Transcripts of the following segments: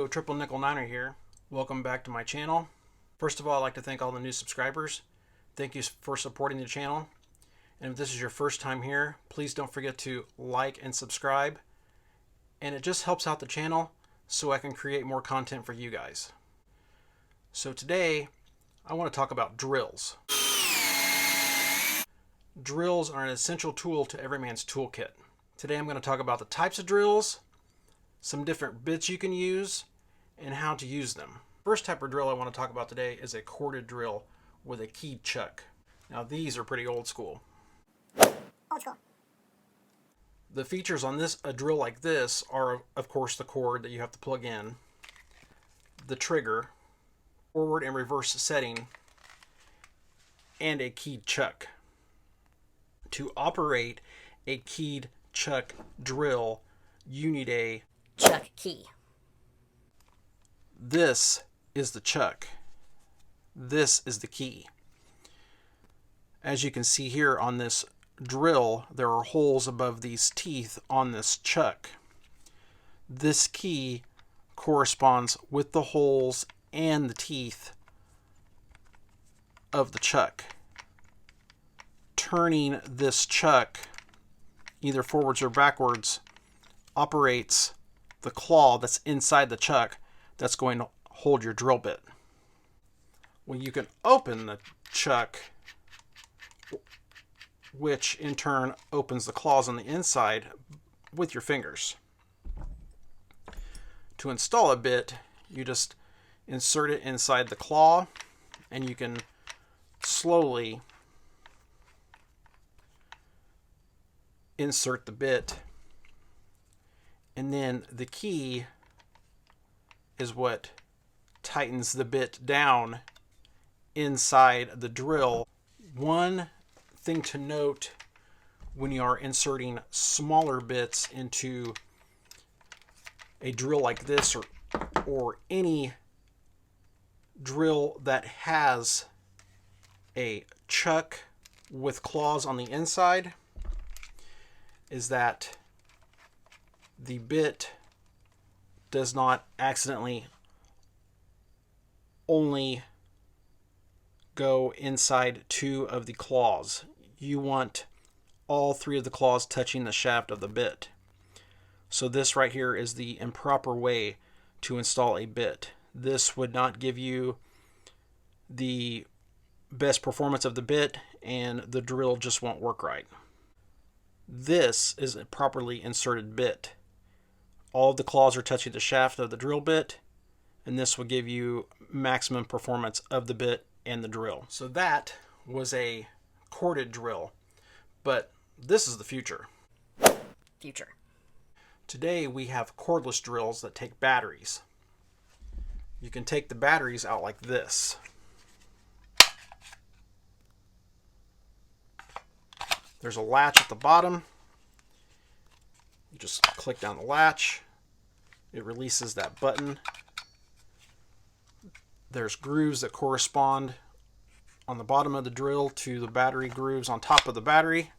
Triple Nickel Niner here. Welcome back to my channel. First of all, I'd like to thank all the new subscribers. Thank you for supporting the channel. And if this is your first time here, please don't forget to like and subscribe. And it just helps out the channel so I can create more content for you guys. So today, I want to talk about drills. Drills are an essential tool to every man's toolkit. Today I'm going to talk about the types of drills, some different bits you can use, and how to use them. First type of drill I want to talk about today is a corded drill with a keyed chuck. Now these are pretty old school. The features on a drill like this are, of course, the cord that you have to plug in, the trigger, forward and reverse setting, and a keyed chuck. To operate a keyed chuck drill, you need a chuck key. This is the chuck. This is the key. As you can see here on this drill, there are holes above these teeth on this chuck. This key corresponds with the holes and the teeth of the chuck. Turning this chuck either forwards or backwards operates the claw that's inside the chuck that's going to hold your drill bit. Well, you can open the chuck, which in turn opens the claws on the inside with your fingers. To install a bit, you just insert it inside the claw, and you can slowly insert the bit, and then the key is what tightens the bit down inside the drill. One thing to note when you are inserting smaller bits into a drill like this or any drill that has a chuck with claws on the inside is that the bit does not accidentally only go inside two of the claws. You want all three of the claws touching the shaft of the bit. So this right here is the improper way to install a bit. This would not give you the best performance of the bit, and the drill just won't work right. This is a properly inserted bit. All of the claws are touching the shaft of the drill bit, and this will give you maximum performance of the bit and the drill. So that was a corded drill, but this is the future. Today we have cordless drills that take batteries. You can take the batteries out like this. There's a latch at the bottom. You just click down the latch. It releases that button. There's grooves that correspond on the bottom of the drill to the battery grooves on top of the battery.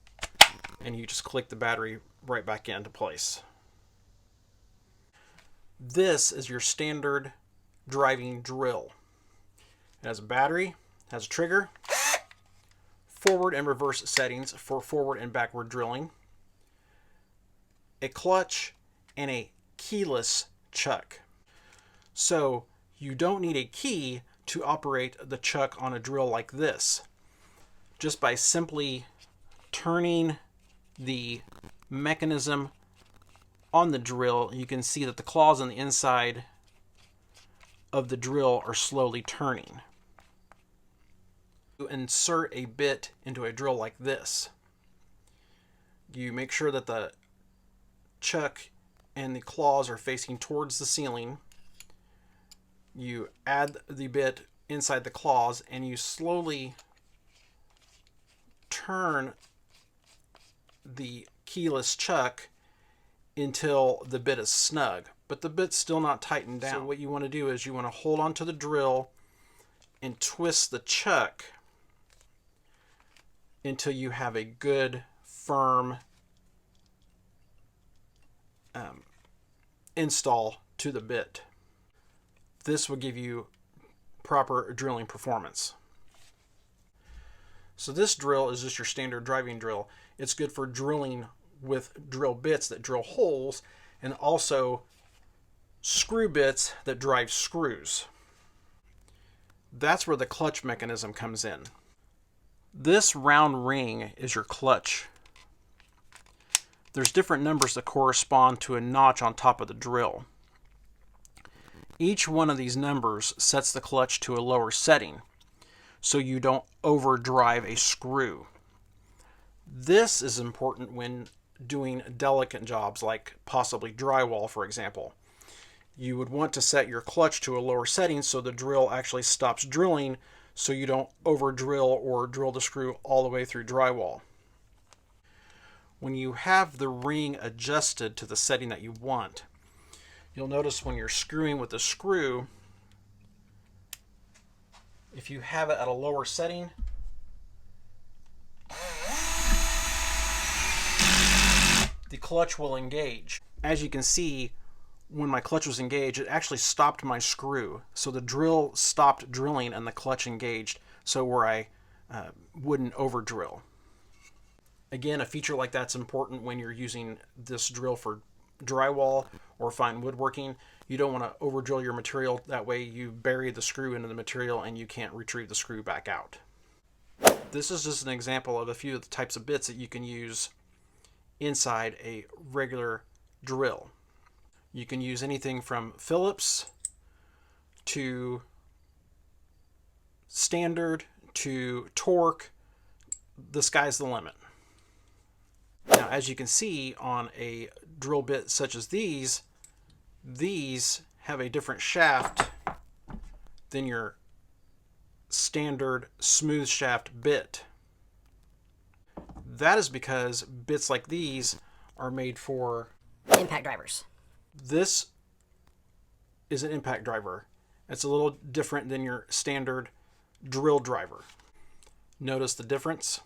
And you just click the battery right back into place. This is your standard driving drill. It has a battery, has a trigger, forward and reverse settings for forward and backward drilling, a clutch, and a keyless chuck. So you don't need a key to operate the chuck on a drill like this. Just by simply turning the mechanism on the drill, you can see that the claws on the inside of the drill are slowly turning. Insert a bit into a drill like this. You make sure that the chuck and the claws are facing towards the ceiling. You add the bit inside the claws, and you slowly turn the keyless chuck until the bit is snug, but the bit's still not tightened down. So what you want to do is you want to hold onto the drill and twist the chuck until you have a good, firm install to the bit. this will give you proper drilling performance. So this drill is just your standard driving drill. It's good for drilling with drill bits that drill holes, and also screw bits that drive screws. That's where the clutch mechanism comes in. This round ring is your clutch. There's different numbers that correspond to a notch on top of the drill. Each one of these numbers sets the clutch to a lower setting, so you don't overdrive a screw. This is important when doing delicate jobs like possibly drywall, for example. You would want to set your clutch to a lower setting so the drill actually stops drilling, so you don't over drill or drill the screw all the way through drywall. When you have the ring adjusted to the setting that you want, you'll notice when you're screwing with the screw, if you have it at a lower setting, the clutch will engage. As you can see, when my clutch was engaged, it actually stopped my screw. So the drill stopped drilling and the clutch engaged, so where I wouldn't over drill. Again, a feature like that's important when you're using this drill for drywall or fine woodworking. You don't want to over drill your material. That way you bury the screw into the material and you can't retrieve the screw back out. This is just an example of a few of the types of bits that you can use inside a regular drill. You can use anything from Phillips to standard to torque. The sky's the limit. Now, as you can see on a drill bit such as these have a different shaft than your standard smooth shaft bit. That is because bits like these are made for impact drivers. This is an impact driver. It's a little different than your standard drill driver. Notice the difference?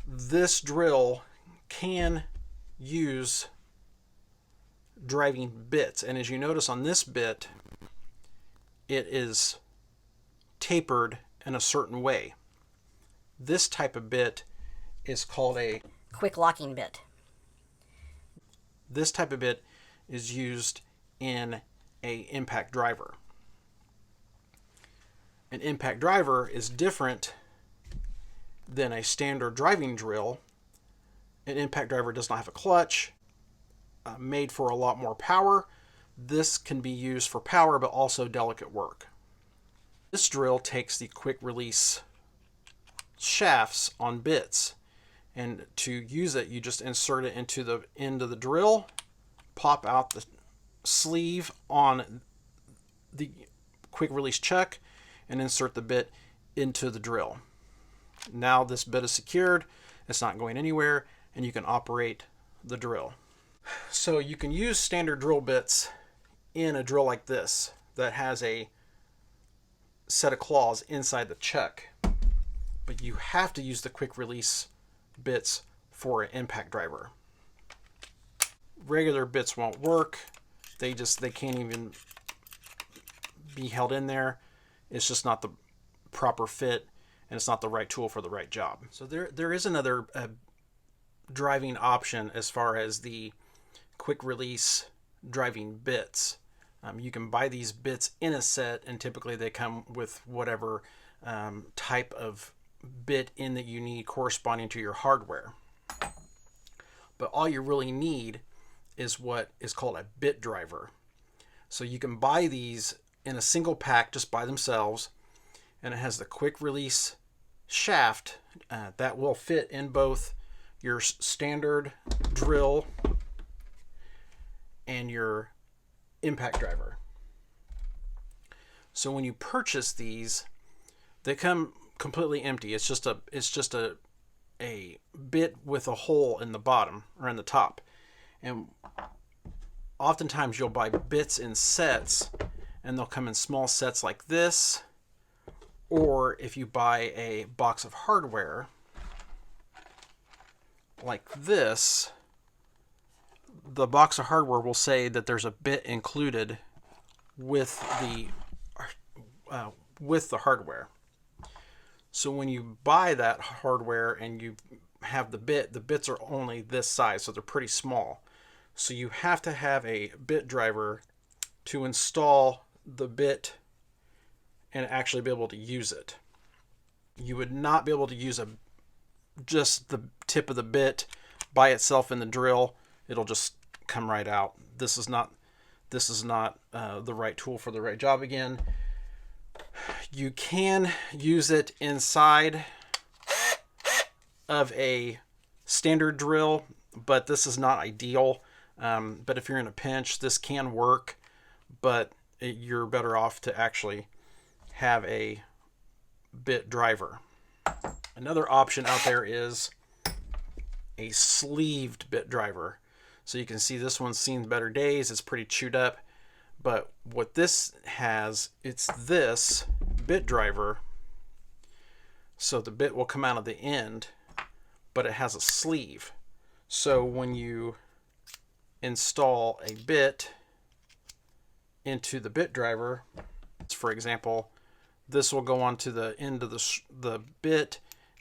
This drill can use driving bits, and as you notice on this bit, it is tapered in a certain way. This type of bit is called a quick locking bit. This type of bit is used in an impact driver. An impact driver is different than a standard driving drill. An impact driver does not have a clutch, made for a lot more power. This can be used for power, but also delicate work. This drill takes the quick release shafts on bits, and to use it, you just insert it into the end of the drill, pop out the sleeve on the quick release chuck, and insert the bit into the drill. Now this bit is secured, it's not going anywhere, and you can operate the drill. So you can use standard drill bits in a drill like this that has a set of claws inside the chuck, but you have to use the quick release bits for an impact driver. Regular bits won't work. They can't even be held in there. It's just not the proper fit, and it's not the right tool for the right job. So there is another driving option as far as the quick release driving bits. You can buy these bits in a set, and typically they come with whatever type of bit in that you need corresponding to your hardware. But all you really need is what is called a bit driver. So you can buy these in a single pack just by themselves, and it has the quick release shaft that will fit in both your standard drill and your impact driver. So when you purchase these, they come completely empty. It's just a bit with a hole in the bottom or in the top. And oftentimes you'll buy bits in sets, and they'll come in small sets like this, or if you buy a box of hardware like this, the box of hardware will say that there's a bit included with the hardware. So when you buy that hardware and you have the bits are only this size, so they're pretty small. So you have to have a bit driver to install the bit and actually be able to use it. You would not be able to use just the tip of the bit by itself in the drill. It'll just come right out. This is not the right tool for the right job. Again, you can use it inside of a standard drill, but this is not ideal. But if you're in a pinch, this can work, but you're better off to actually have a bit driver. Another option out there is a sleeved bit driver. So you can see this one's seen better days. It's pretty chewed up. But what this has, it's this bit driver. So the bit will come out of the end, but it has a sleeve. So when you install a bit into the bit driver, for example, this will go onto the end of the bit.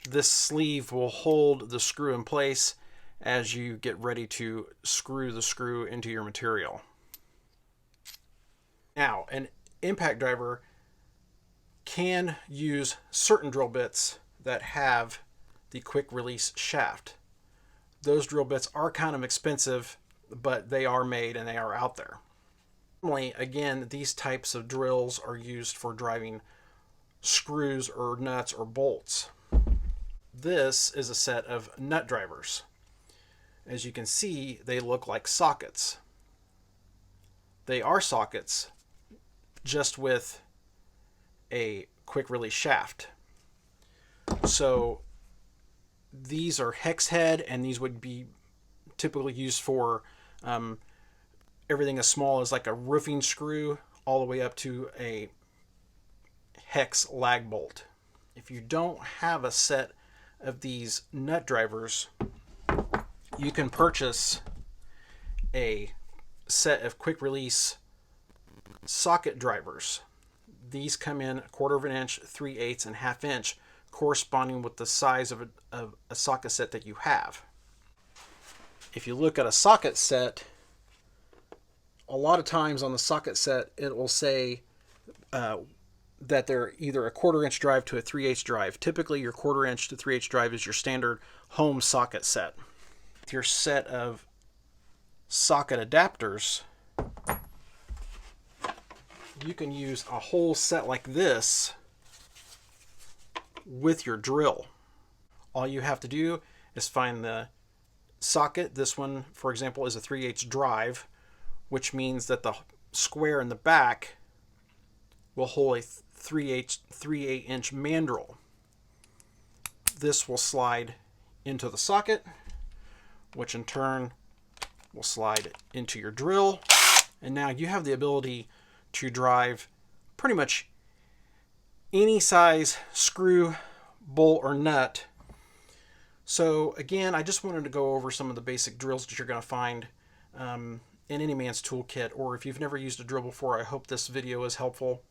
This sleeve will hold the screw in place as you get ready to screw the screw into your material. Now, an impact driver can use certain drill bits that have the quick release shaft. Those drill bits are kind of expensive, but they are made and they are out there. Normally, again, these types of drills are used for driving screws or nuts or bolts. This is a set of nut drivers. As you can see, they look like sockets. They are sockets, just with a quick release shaft. So these are hex head, and these would be typically used for everything as small as like a roofing screw all the way up to a hex lag bolt. If you don't have a set of these nut drivers, you can purchase a set of quick release socket drivers. These come in 1/4 of an inch, 3/8, and 1/2 inch, corresponding with the size of a socket set that you have. If you look at a socket set, a lot of times on the socket set it will say that they're either a 1/4 inch drive to a 3/8 drive. Typically your 1/4 inch to 3/8 drive is your standard home socket set. With your set of socket adapters, you can use a whole set like this with your drill. All you have to do is find the socket. This one, for example, is a 3/8 drive, which means that the square in the back will hold a 3/8 inch mandrel. This will slide into the socket, which in turn will slide into your drill. And now you have the ability to drive pretty much any size screw, bolt, or nut. So again, I just wanted to go over some of the basic drills that you're going to find in any man's toolkit, or if you've never used a drill before, I hope this video is helpful.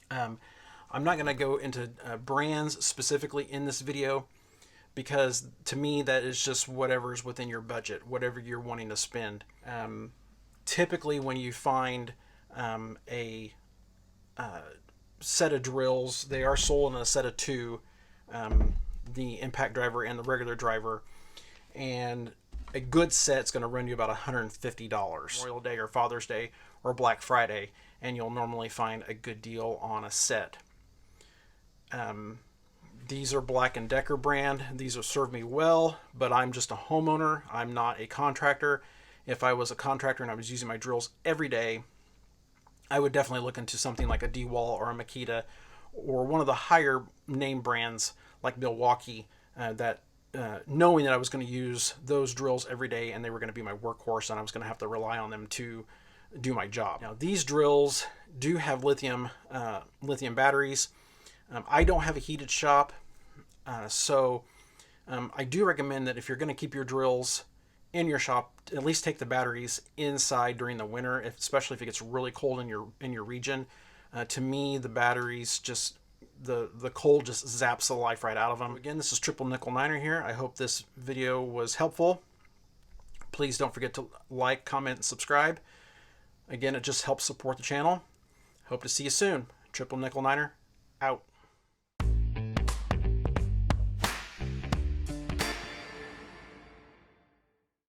I'm not going to go into brands specifically in this video, because to me that is just whatever's within your budget, whatever you're wanting to spend. Typically when you find a set of drills, they are sold in a set of two, the impact driver and the regular driver, and a good set's going to run you about $150. Memorial Day or Father's Day or Black Friday, and you'll normally find a good deal on a set. These are Black & Decker brand. These have served me well, but I'm just a homeowner. I'm not a contractor. If I was a contractor and I was using my drills every day, I would definitely look into something like a D-Wall or a Makita, or one of the higher name brands like Milwaukee, knowing that I was going to use those drills every day and they were going to be my workhorse and I was going to have to rely on them to do my job. Now these drills do have lithium batteries. I don't have a heated shop, so I do recommend that if you're going to keep your drills in your shop, at least take the batteries inside during the winter, especially if it gets really cold in your region. To me, the batteries just the cold just zaps the life right out of them. Again, this is Triple Nickel Niner here. I hope this video was helpful. Please don't forget to like, comment, and subscribe. Again, it just helps support the channel. Hope to see you soon. Triple Nickel Niner out.